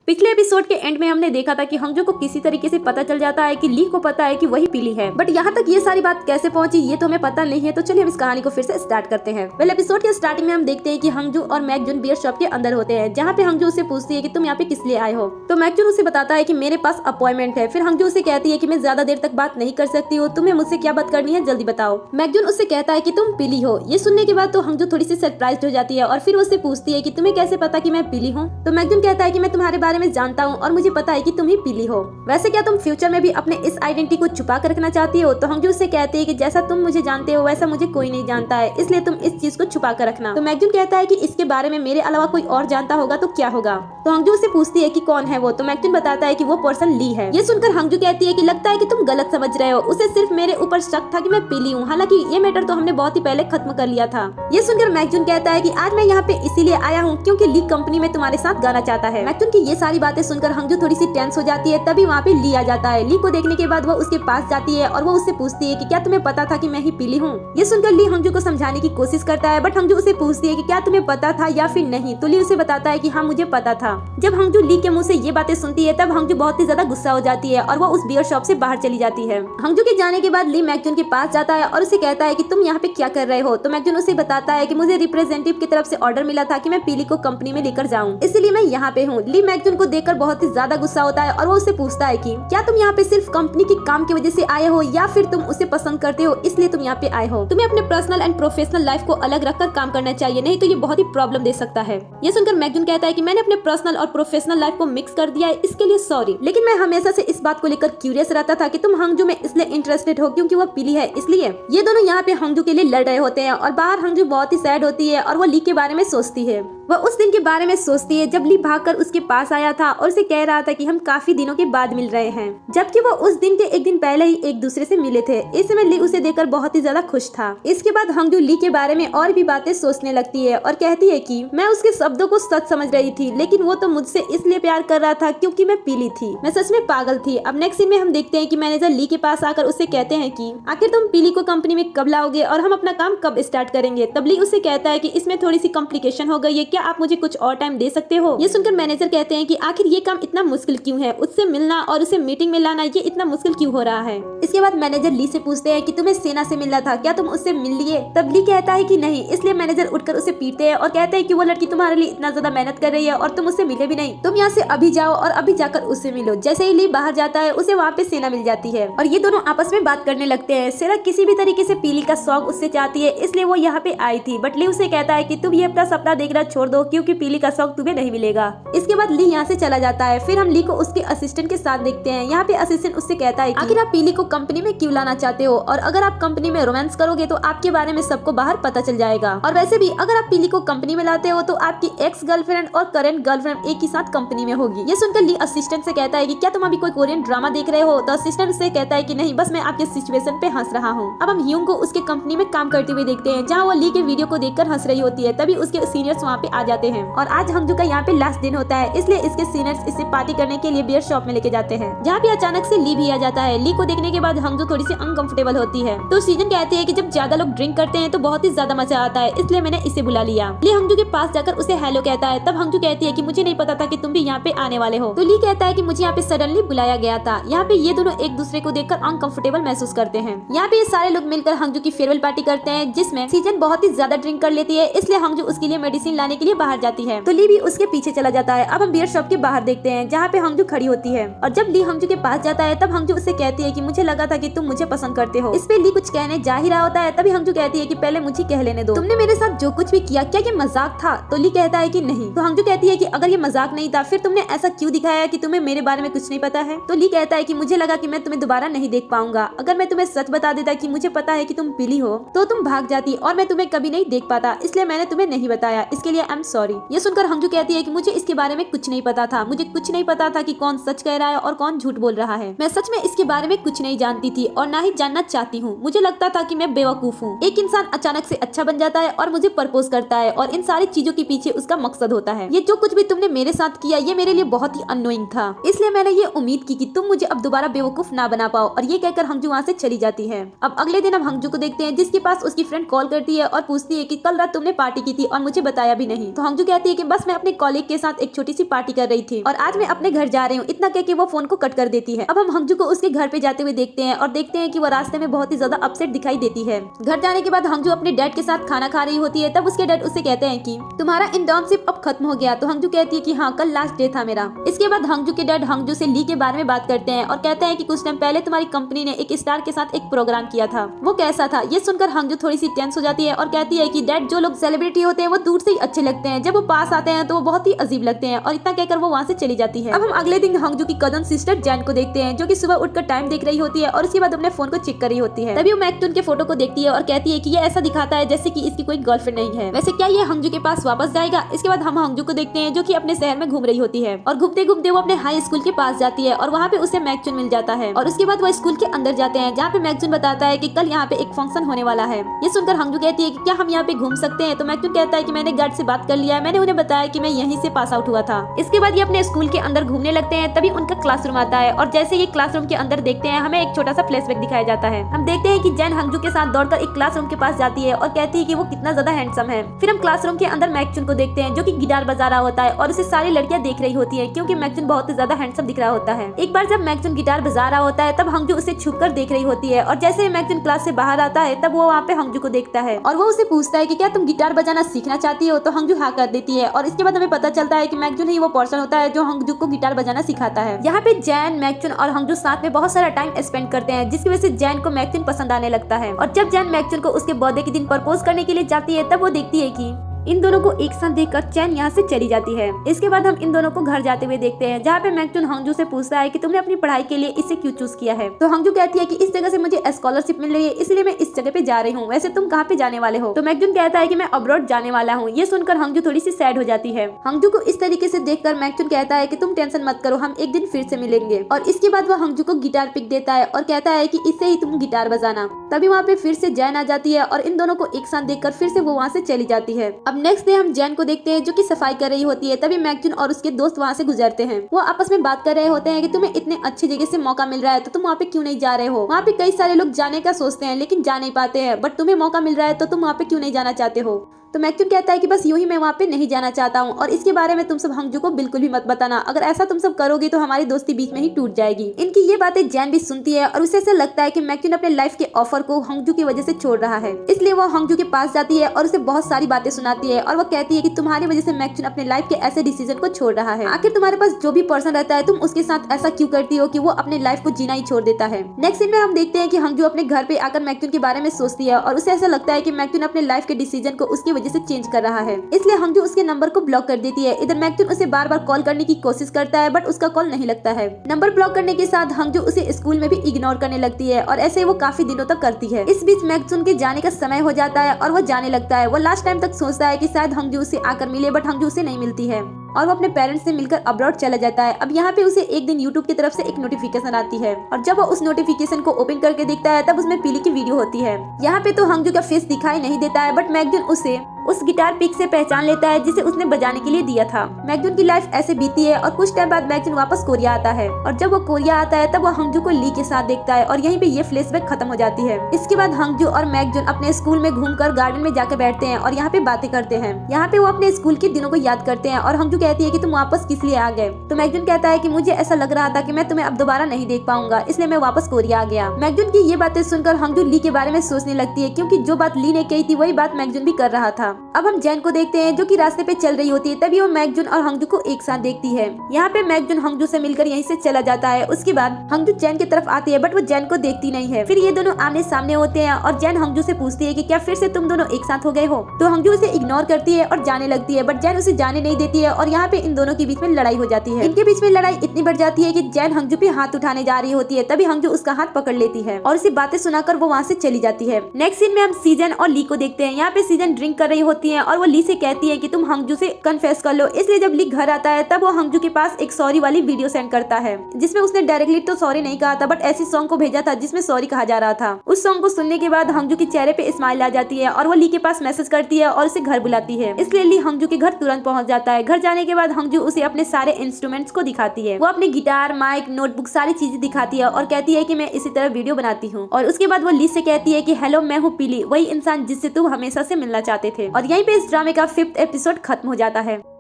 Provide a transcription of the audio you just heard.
पिछले एपिसोड के एंड में हमने देखा था कि हंगजो को किसी तरीके से पता चल जाता है कि ली को पता है कि वही पीली है, बट यहाँ तक ये सारी बात कैसे पहुंची ये तो हमें पता नहीं है। तो चलिए हम इस कहानी को फिर से स्टार्ट करते हैं। एपिसोड के स्टार्टिंग में हम देखते हैं कि हंगजो और मैकजुन बियर शॉप के अंदर होते हैं, जहाँ पे हंगजो उसे पूछती है कि तुम यहाँ पे किस लिए आए हो। तो मैकजुन उसे बताता है कि मेरे पास अपॉइंटमेंट है। फिर हंगजो उसे कहती है कि मैं ज्यादा देर तक बात नहीं कर सकती हूँ, तुम्हें मुझसे क्या बात करनी है जल्दी बताओ। मैकजुन उससे कहता है कि तुम पीली हो। ये सुनने के बाद तो हंगजो थोड़ी सी सरप्राइज हो जाती है और फिर उससे पूछती है कि तुम्हें कैसे पता कि मैं पीली हूँ। तो मैकजुन कहता है कि मैं तुम्हारे बारे में जानता हूँ और मुझे पता है कि तुम ही पीली हो। वैसे क्या तुम फ्यूचर में भी अपने इस आइडेंटिटी को छुपा कर रखना चाहती हो। तो हंगजू उससे कहती है कि जैसा तुम मुझे जानते हो वैसा मुझे कोई नहीं जानता है, इसलिए तुम इस चीज को छुपा कर रखना। तो मैकजुन कहता है कि इसके बारे में मेरे अलावा कोई और जानता होगा तो क्या होगा। तो हंगजू उससे पूछती है कि कौन है वो। तो मैकजुन बताता है कि वो पर्सन ली है। ये सुनकर हंगजू कहती है कि लगता है कि तुम गलत समझ रहे हो, उसे सिर्फ मेरे ऊपर शक था कि मैं पीली हूँ, हालांकि ये मैटर तो हमने बहुत ही पहले खत्म कर लिया था। ये सुनकर मैकजुन कहता है कि आज मैं यहाँ पे इसीलिए आया हूँ क्योंकि ली कंपनी में तुम्हारे साथ गाना चाहता है। मैकजुन की ये सारी बातें सुनकर हंगजू थोड़ी सी टेंस हो जाती है। तभी वहाँ पे ली आ जाता है। ली को देखने के बाद वो उसके पास जाती है और वो उससे पूछती है कि क्या तुम्हें पता था कि मैं ही पीली हूँ। ये सुनकर ली हंगजू को समझाने की कोशिश करता है, बट हंगजू उसे पूछती है कि क्या तुम्हें पता था या फिर नहीं। तो ली उसे बताता है कि हाँ मुझे पता था। जब हंगजू ली के मुंह से ये बातें सुनती है तब हंगजू बहुत ही ज्यादा गुस्सा हो जाती है और वो उस बियर शॉप से बाहर चली जाती है। हंगजू के जाने के बाद ली मैकजुन के पास जाता है और उसे कहता है कि तुम यहाँ पे क्या कर रहे हो। तो मैकजुन उसे बताता है कि मुझे रिप्रेजेंटेटिव की तरफ से ऑर्डर मिला था कि मैं पीली को कंपनी में लेकर जाऊँ, इसलिए मैं यहाँ पे हूँ। ली मैकजुन को देखकर बहुत ही ज्यादा गुस्सा होता है और वो उससे पूछता है कि क्या तुम यहाँ पे सिर्फ कंपनी की काम की वजह से आए हो या फिर तुम उसे पसंद करते हो इसलिए तुम यहाँ पे आए हो। तुम्हें अपने पर्सनल एंड प्रोफेशनल लाइफ को अलग रखकर काम करना चाहिए, नहीं तो ये बहुत ही प्रॉब्लम दे सकता है। ये सुनकर मैकजुन कहता है कि मैंने अपने पर्सनल और प्रोफेशनल लाइफ को मिक्स कर दिया है, इसके लिए सॉरी, लेकिन मैं हमेशा से इस बात को लेकर क्यूरियस रहता था कि तुम हंगजू में इसलिए इंटरेस्टेड हो क्योंकि वो पीली है, इसलिए। ये दोनों यहाँ पे हंगजू के लिए लड़ रहे होते हैं और बाहर हंगजू बहुत ही सैड होती है और वो ली के बारे में सोचती है। वह उस दिन के बारे में सोचती है जब ली भागकर उसके पास आया था और उसे कह रहा था कि हम काफी दिनों के बाद मिल रहे हैं, जबकि वो उस दिन के एक दिन पहले ही एक दूसरे से मिले थे। इस समय ली उसे देखकर बहुत ही ज्यादा खुश था। इसके बाद हंगजू ली के बारे में और भी बातें सोचने लगती है और कहती है कि मैं उसके शब्दों को सच समझ रही थी, लेकिन वो तो मुझसे इसलिए प्यार कर रहा था क्योंकि मैं पीली थी। मैं सच में पागल थी। अब नेक्स्ट सीन में हम देखते हैं कि मैनेजर ली के पास आकर उससे कहते हैं कि आखिर तुम पीली को कंपनी में कब लाओगे और हम अपना काम कब स्टार्ट करेंगे। तब ली उससे कहता है कि इसमें थोड़ी सी कॉम्प्लिकेशन हो गई है, क्या आप मुझे कुछ और टाइम दे सकते हो। ये सुनकर मैनेजर कहते हैं कि आखिर ये काम इतना मुश्किल क्यों है, उससे मिलना और उसे मीटिंग में लाना ये इतना मुश्किल क्यों हो रहा है। इसके बाद मैनेजर ली से पूछते हैं कि तुम्हें सेना से मिलना था, क्या तुम उससे मिल लिए। तब ली कहता है कि नहीं, इसलिए मैनेजर उठकर उसे पीटते हैं और कहते हैं कि वो लड़की तुम्हारे लिए इतना ज्यादा मेहनत कर रही है और तुम उससे मिले भी नहीं, तुम यहाँ से अभी जाओ और अभी जाकर उससे मिलो। जैसे ही ली बाहर जाता है उसे वहाँ पे सेना मिल जाती है और ये दोनों आपस में बात करने लगते हैं। सेना किसी भी तरीके से पीली का शौक उससे चाहती है, इसलिए वो यहाँ पे आई थी, बट ली उसे कहता है कि तुम ये अपना सपना देखना छोड़ दो क्योंकि पीली का शौक तुम्हें नहीं मिलेगा। इसके बाद ली यहाँ से चला जाता है। फिर हम ली को उसके असिस्टेंट के साथ देखते हैं। यहाँ पे असिस्टेंट उससे कहता है कि आखिर आप पीली को कंपनी में क्यों लाना चाहते हो, और अगर आप कंपनी में रोमांस करोगे तो आपके बारे में सबको बाहर पता चल जाएगा, और वैसे भी अगर आप पीली को कंपनी में लाते हो तो आपकी एक्स गर्लफ्रेंड और करंट गर्लफ्रेंड एक ही साथ कंपनी में होगी। ये सुनकर ली असिस्टेंट से कहता है कि क्या तुम अभी कोई कोरियन ड्रामा देख रहे हो। तो असिस्टेंट से कहता है कि नहीं, बस मैं आपके सिचुएशन पे हंस रहा हूँ। अब हम ह्यूंग को उसके कंपनी में काम करते हुए देखते हैं, जहाँ वो ली के वीडियो को देखकर हंस रही होती है। तभी उसके सीनियर्स वहाँ पे आ जाते हैं और आज हंगजू का यहाँ पे लास्ट दिन होता है, इसलिए इसके सीनियर्स इसे पार्टी करने के लिए बियर शॉप में लेके जाते हैं, जहाँ पे अचानक से ली भी आ जाता है। ली को देखने के बाद हंगजू थोड़ी सी अनकंफर्टेबल होती है। तो सीजन कहते हैं कि जब ज्यादा लोग ड्रिंक करते हैं तो बहुत ही ज्यादा मजा आता है, इसलिए मैंने इसे बुला लिया। ली हंगजू के पास जाकर उसे हेलो कहता है। तब हंगजू कहती है कि मुझे नहीं पता था कि तुम भी यहाँ पे आने वाले हो। तो ली कहता है कि मुझे यहाँ पे सडनली बुलाया गया था। यहाँ पे ये दोनों एक दूसरे को देखकर अनकंफर्टेबल महसूस करते हैं। यहाँ पे ये सारे लोग मिलकर हंगजू की फेयरवेल पार्टी करते हैं, जिसमें सीजन बहुत ही ज्यादा ड्रिंक कर लेती है, इसलिए हंगजू उसके लिए मेडिसिन लाने के लिए बाहर जाती है। तो ली भी उसके पीछे चला जाता है। अब हम बियर शॉप के बाहर देखते हैं, जहाँ पे हंगजू खड़ी होती है, और जब ली हंगजू के पास जाता है तब हंगजू उससे कहती है कि मुझे लगा था कि तुम मुझे पसंद करते हो। इस पे ली कुछ कहने जा ही रहा होता है, तभी हंगजू कहती है कि पहले मुझे कह लेने दो, तुमने मेरे साथ जो कुछ भी किया क्या ये मजाक था। तो ली कहता है कि नहीं। तो हंगजू कहती है कि अगर ये मजाक नहीं था फिर तुमने ऐसा क्यों दिखाया कि तुम्हें मेरे बारे में कुछ नहीं पता है। तो ली कहता है कि मुझे लगा कि मैं तुम्हें दोबारा नहीं देख पाऊंगा, अगर मैं तुम्हें सच बता देता कि मुझे पता है कि तुम पीली हो तो तुम भाग जाती और मैं तुम्हें कभी नहीं देख पाता, इसलिए मैंने तुम्हें नहीं बताया, इसके लिए आई एम सॉरी। ये सुनकर हंगजू कहती है कि मुझे इसके बारे में कुछ नहीं पता था, मुझे कुछ नहीं पता था कि कौन सच कह रहा है और कौन झूठ बोल रहा है। मैं सच में इसके बारे में कुछ नहीं जानती थी और ना ही जानना चाहती हूँ। मुझे लगता था कि मैं बेवकूफ हूँ। एक इंसान अचानक से अच्छा बन जाता है और मुझे प्रपोज करता है और इन सारी चीजों के पीछे उसका मकसद होता है। ये जो कुछ भी तुमने मेरे साथ किया ये मेरे लिए बहुत ही अननोइंग था, इसलिए मैंने ये उम्मीद की कि तुम मुझे अब दोबारा बेवकूफ ना बना पाओ। और ये कहकर हंगजू वहाँ से चली जाती है। अब अगले दिन हम हंगजू को देखते हैं, जिसके पास उसकी फ्रेंड कॉल करती है और पूछती है कि कल रात तुमने पार्टी की थी और मुझे बताया भी नहीं। नहीं। तो हंजू कहती है कि बस मैं अपने कॉलेज के साथ एक छोटी सी पार्टी कर रही थी और आज मैं अपने घर जा रही हूँ, इतना कह के वो फोन को कट कर देती है। अब हम हंजू को उसके घर पे जाते हुए देखते हैं और देखते हैं कि वो रास्ते में बहुत ही ज्यादा अपसेट दिखाई देती है। घर जाने के बाद हंजू अपने डैड के साथ खाना खा रही होती है, तब उसके डैड उससे कहते हैं कि तुम्हारा इंटर्नशिप अब खत्म हो गया। तो हंजू कहती है कि हाँ, कल लास्ट डे था मेरा। इसके बाद हंजू के डैड हंजू से ली के बारे में बात करते हैं और कहते हैं कि कुछ टाइम पहले तुम्हारी कंपनी ने एक स्टार के साथ एक प्रोग्राम किया था, वो कैसा था। ये सुनकर हंजू थोड़ी सी टेंस हो जाती है और कहती है कि डैड, जो लोग सेलिब्रिटी होते हैं वो दूर से ही अच्छे लगते हैं, जब वो पास आते हैं तो वो बहुत ही अजीब लगते हैं। और इतना कहकर वो वहाँ से चली जाती है। अब हम अगले दिन हंजू की कजन सिस्टर जैन को देखते हैं, जो कि सुबह उठकर टाइम देख रही होती है और उसके बाद अपने फोन को चेक कर रही होती है। तभी वो मैकटून के फोटो को देखती है और कहती है कि ये ऐसा दिखाता है जैसे कि इसकी कोई गर्लफ्रेंड नहीं है। वैसे क्या ये हंजू के पास वापस जाएगा? इसके बाद हम हंजू को देखते हैं, जो कि अपने शहर में घूम रही होती है और घूमते घूमते वो अपने हाई स्कूल के पास जाती है और वहाँ पे उसे मैकटून मिल जाता है। और उसके बाद वो स्कूल के अंदर जाते हैं, जहाँ पे मैकटून बताता है कि कल यहाँ पे एक फंक्शन होने वाला है। ये सुनकर हंजू कहती है कि क्या हम यहाँ पे घूम सकते हैं? तो मैकटून कहता है कि मैंने गार्ड से बात कर लिया है, मैंने उन्हें बताया कि मैं यहीं से पास आउट हुआ था। इसके बाद ये अपने स्कूल के अंदर घूमने लगते हैं, तभी उनका क्लासरूम आता है और जैसे ये क्लासरूम के अंदर देखते हैं, हमें एक छोटा सा फ्लैशबैक दिखाया जाता है। हम देखते हैं कि जैन हंजू के साथ दौड़कर एक क्लासरूम के पास जाती है और कहती है कि वो कितना ज्यादा हैंडसम है। फिर हम क्लासरूम के अंदर मैकचुन को देखते हैं, जो कि गिटार बजा रहा होता है और उसे सारी लड़कियां देख रही होती है, क्योंकि मैकचुन बहुत ही ज्यादा हैंडसम दिख रहा होता है। एक बार जब मैकचुन गिटार बजा रहा होता है, तब हंजू उसे छुपकर देख रही होती है और जैसे मैकचुन क्लास से बाहर आता है, तब वो वहाँ पे हंजू को देखता है और वो उसे पूछता है कि क्या तुम गिटार बजाना सीखना चाहती हो? तो हंजू हाँ कर देती है और इसके बाद हमें पता चलता है कि मैकचुन ही वो पर्सन होता है जो हंजू को गिटार बजाना सिखाता है। यहाँ पे जैन, मैकचुन और हंजू साथ में बहुत सारा टाइम स्पेंड करते हैं, जिसकी वजह से जैन को मैकचुन पसंद आने लगता है। और जब जैन मैकचुन को उसके बर्थडे के दिन प्रपोज करने के लिए जाती है, तब वो देखती है कि इन दोनों को एक साथ देखकर चैन यहाँ से चली जाती है। इसके बाद हम इन दोनों को घर जाते हुए देखते हैं, जहाँ पे मैकचुन हंजू से पूछता है कि तुमने अपनी पढ़ाई के लिए इसे क्यों चूज किया है। तो हंजू कहती है कि इस जगह से मुझे स्कॉलरशिप मिल रही है, इसलिए मैं इस जगह पे जा रही हूँ। वैसे तुम कहाँ पे जाने वाले हो? तो मैकचुन कहता है कि मैं अब्रॉड जाने वाला हूँ। ये सुनकर हंजू थोड़ी सी सैड हो जाती है। हंजू को इस तरीके से देखकर मैकचुन कहता है कि तुम टेंशन मत करो, हम एक दिन फिर से मिलेंगे। और इसके बाद वो हंजू को गिटार पिक देता है और कहता है कि इससे ही तुम गिटार बजाना। तभी वहाँ पे फिर से जैन आ जाती है और इन दोनों को एक साथ देखकर फिर से वो वहाँ से चली जाती है। अब नेक्स्ट डे हम जैन को देखते हैं, जो कि सफाई कर रही होती है। तभी मैकचुन और उसके दोस्त वहाँ से गुजरते हैं। वो आपस में बात कर रहे होते हैं कि तुम्हें इतने अच्छी जगह से मौका मिल रहा है, तो तुम वहाँ पे क्यों नहीं जा रहे हो? वहाँ पे कई सारे लोग जाने का सोचते हैं लेकिन जा नहीं पाते हैं, बट तुम्हें मौका मिल रहा है तो तुम वहाँ पे क्यों नहीं जाना चाहते हो? तो मैकचुन कहता है कि बस यूं ही मैं वहाँ पे नहीं जाना चाहता हूँ और इसके बारे में तुम सब हंजू को बिल्कुल भी मत बताना। अगर ऐसा तुम सब करोगे तो हमारी दोस्ती बीच में ही टूट जाएगी। इनकी ये बातें जैन भी सुनती है और उसे ऐसा लगता है कि मैकचुन अपने लाइफ के ऑफर को हंजू की वजह से छोड़ रहा है। इसलिए वो हंजू के पास जाती है और उसे बहुत सारी बातें सुनाती है और वो कहती है कि तुम्हारी वजह से मैकचुन अपने लाइफ के ऐसे डिसीजन को छोड़ रहा है। आखिर तुम्हारे पास जो भी पर्सन रहता है, तुम उसके साथ ऐसा क्यों करती हो कि वो अपने लाइफ को जीना ही छोड़ देता है। नेक्स्ट सीन में हम देखते हैं कि हंजू अपने घर पे आकर मैकचुन के बारे में सोचती है और उसे ऐसा लगता है कि मैकचुन अपने लाइफ के डिसीजन को उसकी वजह से चेंज कर रहा है, इसलिए हंजू उसके नंबर को ब्लॉक कर देती है। इधर मैकचुन उसे बार बार कॉल करने की कोशिश करता है, बट उसका कॉल नहीं लगता है। नंबर ब्लॉक करने के साथ हंजू उसे स्कूल में भी इग्नोर करने लगती है और ऐसे वो काफी दिनों तक करती है। इस बीच मैकचुन के जाने का समय हो जाता है और वो जाने लगता है। वो लास्ट टाइम तक सोचता है कि शायद हंजू उसे आकर मिले, बट हंजू उसे नहीं मिलती है और वो अपने पेरेंट्स से मिलकर अब्रॉड चला जाता है। अब यहाँ पे उसे एक दिन यूट्यूब की तरफ से एक नोटिफिकेशन आती है और जब वो उस नोटिफिकेशन को ओपन करके देखता है, तब उसमें पीली की वीडियो होती है। यहाँ पे तो हंजू का फेस दिखाई नहीं देता है, बट मैकचुन उसे उस गिटार पिक से पहचान लेता है जिसे उसने बजाने के लिए दिया था। मैकचुन की लाइफ ऐसे बीती है और कुछ टाइम बाद मैकचुन वापस कोरिया आता है और जब वो कोरिया आता है, तब वो हंजू को ली के साथ देखता है और यहीं पे ये फ्लैशबैक खत्म हो जाती है। इसके बाद हंजू और मैकचुन अपने स्कूल में घूमकर गार्डन में जाकर बैठते हैं और यहाँ पे बातें करते हैं। यहाँ पे वो अपने स्कूल के दिनों को याद करते हैं और हंजू कहती है कि तुम वापस किस लिए आ गए? तो मैकचुन कहता है कि मुझे ऐसा लग रहा था कि मैं तुम्हें अब दोबारा नहीं देख पाऊंगा, इसलिए मैं वापस कोरिया आ गया। मैकचुन की ये बातें सुनकर हंजू ली के बारे में सोचने लगती है, क्योंकि जो बात ली ने कही थी वही बात मैकचुन भी कर रहा था। अब हम जैन को देखते हैं, जो कि रास्ते पे चल रही होती है। तभी वो मैकचुन और हंजू को एक साथ देखती है। यहाँ पे मैकचुन हंजू से मिलकर यहीं से चला जाता है। उसके बाद हंजू जैन की तरफ आती है, बट वो जैन को देखती नहीं है। फिर ये दोनों आमने सामने होते हैं और जैन हंजू से पूछती है कि क्या फिर से तुम दोनों एक साथ हो गए हो? तो हंजू उसे इग्नोर करती है और जाने लगती है, बट जैन उसे जाने नहीं देती है और यहाँ पे इन दोनों के बीच में लड़ाई हो जाती है। इनके बीच में लड़ाई इतनी बढ़ जाती है कि जैन हंजू पे हाथ उठाने जा रही होती है। तभी हंजू उसका हाथ पकड़ लेती है और उसे बातें सुनाकर वो वहाँ से चली जाती है। नेक्स्ट सीन में हम सीजन और ली को देखते हैं। यहाँ पे सीजन ड्रिंक कर रही होती है और वो ली से कहती है कि तुम हंजू से कन्फेस कर लो। इसलिए जब ली घर आता है, तब वो हंजू के पास एक सॉरी वाली वीडियो सेंड करता है, जिसमें उसने डायरेक्टली तो सॉरी नहीं कहा था, बट ऐसी सॉन्ग को भेजा था जिसमें सॉरी कहा जा रहा था। उस सॉन्ग को सुनने के बाद हंजू के चेहरे पे स्माइल आ जाती है और वो ली के पास मैसेज करती है और उसे घर बुलाती है। इसलिए ली हंजू के घर तुरंत पहुंच जाता है। घर जाने के बाद हंजू उसे अपने सारे इंस्ट्रूमेंट्स को दिखाती है। वो अपने गिटार, माइक, नोटबुक सारी चीजें दिखाती है और कहती है कि मैं इसी तरह वीडियो बनाती हूँ। और उसके बाद वो ली से कहती है कि हेलो, मैं हूँ पीली, वही इंसान जिससे तुम हमेशा से मिलना चाहते थे। और यहीं पे इस ड्रामे का 5th एपिसोड खत्म हो जाता है।